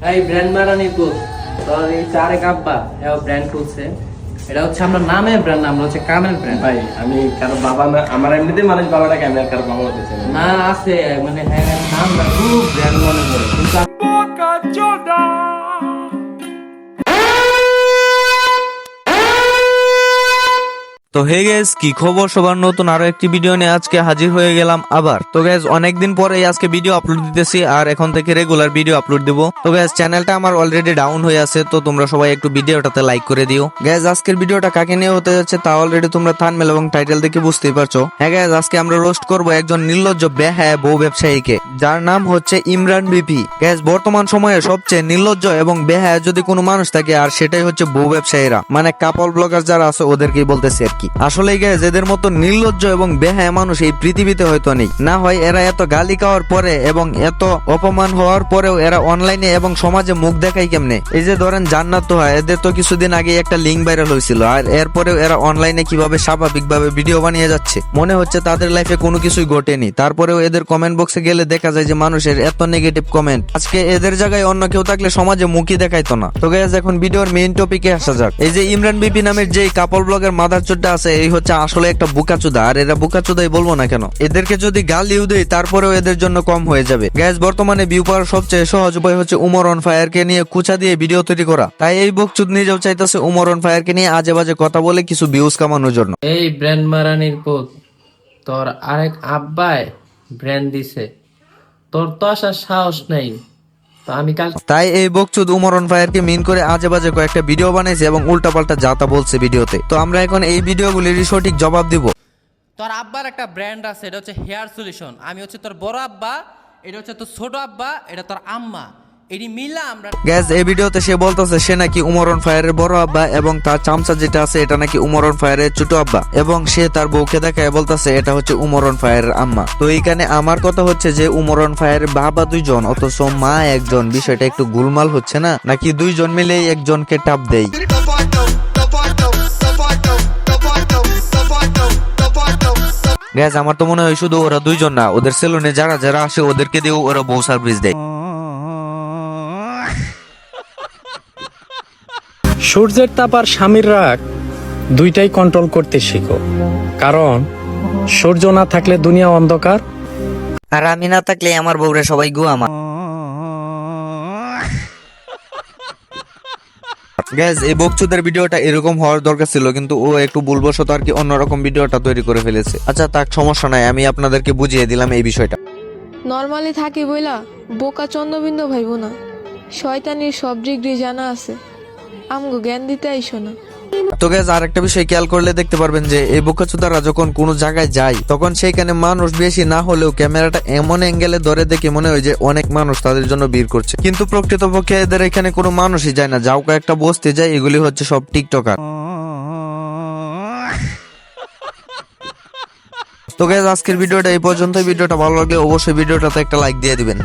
এই brand মারানি coach তোর এই চারে কাব্বা এও ব্র্যান্ড খুলছে। এটা হচ্ছে আমরা নামে ব্র্যান্ড, আমরা হচ্ছে কামের ব্র্যান্ড। ভাই আমি কারো বাবা না, আমার এমনিতেই মানুষ বাবাটা কেমন, কারো বাবা হতেছে না আছে মানে হ্যাঁ নামটা খুব ব্র্যান্ড মনে করে, কিন্তু তো হে গাইস, কি খবর সবার? নতুন আরো একটি ভিডিও নিয়ে আজকে হাজির হয়ে গেলাম আবার। তো গাইস অনেকদিন পরে আজকে ভিডিও আপলোড দিতেছি, আর এখন থেকে রেগুলার ভিডিও আপলোড দিব। তো গাইস চ্যানেলটা আমার অলরেডি ডাউন হয়ে আছে, তো তোমরা সবাই একটু ভিডিওটাতে লাইক করে দিও। গাইস আজকের ভিডিওটা কাকে নিয়ে হতে যাচ্ছে তা অলরেডি তোমরা থাম্বনেল এবং টাইটেল দেখে বুঝতেই পারছো। হ্যাঁ গাইস, আজকে আমরা রোস্ট করব একজন নির্লজ্জ বেহায়া বউ ব্যবসায়ীকে, যার নাম হচ্ছে ইমরান বিপি। গাইস বর্তমান সময়ে সবচেয়ে নির্লজ্জ এবং বেহায়া যদি কোনো মানুষ থাকে, আর সেটাই হচ্ছে বউ ব্যবসায়ীরা, মানে কাপল ব্লগার যারা আছে ওদেরকেই বলতেছে আর কি। আসলে গাইস এদের মতো নির্লজ্জ এবং বেহায়া মানুষ এই পৃথিবীতে হয়তো নেই। না হয় এরা এত গালি খাওয়ার পরে এবং এত অপমান হওয়ার পরেও এরা অনলাইনে এবং সমাজে মুখ দেখায় কেমনে? এই যে ধরেন জান্নাত তোহা, এদের তো কিছুদিন আগে একটা লিঙ্ক ভাইরাল হয়েছিল, আর এরপরেও এরা অনলাইনে কিভাবে স্বাভাবিকভাবে ভিডিও বানিয়ে যাচ্ছে, মনে হচ্ছে তাদের লাইফে কোনো কিছুই ঘটেনি। তারপরেও এদের কমেন্ট বক্সে গেলে দেখা যায় যে মানুষের এত নেগেটিভ কমেন্ট। আজকে এদের জায়গায় অন্য কেউ থাকলে সমাজে মুখই দেখাইতো না। তো গাইস এখন ভিডিওর মেইন টপিকে আসা যাক। এই যে ইমরান বিপি নামের যে কাপল ব্লগের মাদারচোদটা আছে, এই হচ্ছে আসলে একটা বুকাচুদা। আর এরা বুকাচুদাই বলবো না কেন, এদেরকে যদি গালিও দেই তারপরেও এদের জন্য কম হয়ে যাবে। গাইস বর্তমানে ভিউ পাওয়ার সবচেয়ে সহজ উপায় হচ্ছে উমর অন ফায়ারকে নিয়ে কুচা দিয়ে ভিডিও তৈরি করা। তাই এই বকচুদ নিজেও চাইতেছে উমর অন ফায়ারকে নিয়ে আজে বাজে কথা বলে কিছু ভিউজ কামানোর জন্য। এই ব্র্যান্ড মারানির কোচ তোর আরেক আব্বায় ব্র্যান্ড দিছে, তোর তো আসার সাহস নেই। তো আমি কাল তাই এই বকচুদ উমর অন ফায়ারকে মিন করে আজে বাজে কয়েকটা ভিডিও বানাইছে এবং উল্টাপাল্টা যাতা বলছে ভিডিওতে। তো আমরা এখন এই ভিডিওগুলির সঠিক জবাব দিব। তোর আব্বার একটা ব্র্যান্ড আছে, এটা হচ্ছে হেয়ার সলিউশন। আমি হচ্ছে তোর বড় আব্বা, এটা হচ্ছে তোর ছোট আব্বা, এটা তোর আম্মা, এটি মিলা আমরা। গ্যাস এই ভিডিওতে সে বলতেছে সে নাকি উমর অন ফায়ারের বড় আব্বা, এবং তার চামচা যেটা আছে এটা নাকি উমর অন ফায়ারের ছোট আব্বা, এবং সে তার বউকে দেখায় বলতেছে এটা হচ্ছে উমর অন ফায়ারের আম্মা। তো এইখানে আমার কথা হচ্ছে যে উমর অন ফায়ারের বাবা দুইজন অথচ মা একজন, বিষয়টা একটু গোলমাল হচ্ছে না? নাকি দুইজন মিলেই একজনকে টাপ দেয়? গ্যাস আমার তো মনে হয় শুধু ওরা দুইজন না, ওদের সেলুনে যারা যারা আসে ওদেরকে দিয়েও ওরা বউ সার্ভিস দেয়। সূর্যের তাপ আর স্বামীর রাগ দুইটাই কন্ট্রোল করতে শিখো, কারণ সূর্য না থাকলে দুনিয়া অন্ধকার, আর আমি না থাকলে আমার বউরা সবাই গুয়ামা। গ্যাস এই বকচুদের ভিডিওটা এরকম হওয়ার দরকার ছিল, কিন্তু ও একটু ভুলবশত আর কি অন্যরকম ভিডিওটা তৈরি করে ফেলেছে। আচ্ছা তাক, সমস্যা নাই, আমি আপনাদেরকে বুঝিয়ে দিলাম এই বিষয়টা। নর্মালি থাকি বইলা বোকা চন্দ্রবিন্দু ভাইব না, শয়তানির সব ডিগ্রি জানা আছে, আমগো জ্ঞান দিতে আইসো না। তো গ্যাস আর একটা বিষয় খেয়াল করলে দেখতে পারবেন যে এই বোকাচোদারা যখন কোনো জায়গায় যায় তখন সেইখানে মানুষ বেশি না হলেও ক্যামেরাটা এমন অ্যাঙ্গেলে ধরে দেখে মনে হয় যে অনেক মানুষ তাদের জন্য ভিড় করছে, কিন্তু প্রকৃতপক্ষে এদের এখানে কোনো মানুষই যায় না। যাও কয়েকটা বসতে যায়, এগুলি হচ্ছে সব টিকটকার। তো গ্যাস আজকের ভিডিওটা এই পর্যন্ত। ভিডিওটা ভালো লাগলে অবশ্যই ভিডিওটাতে একটা লাইক দিয়ে দিবেন।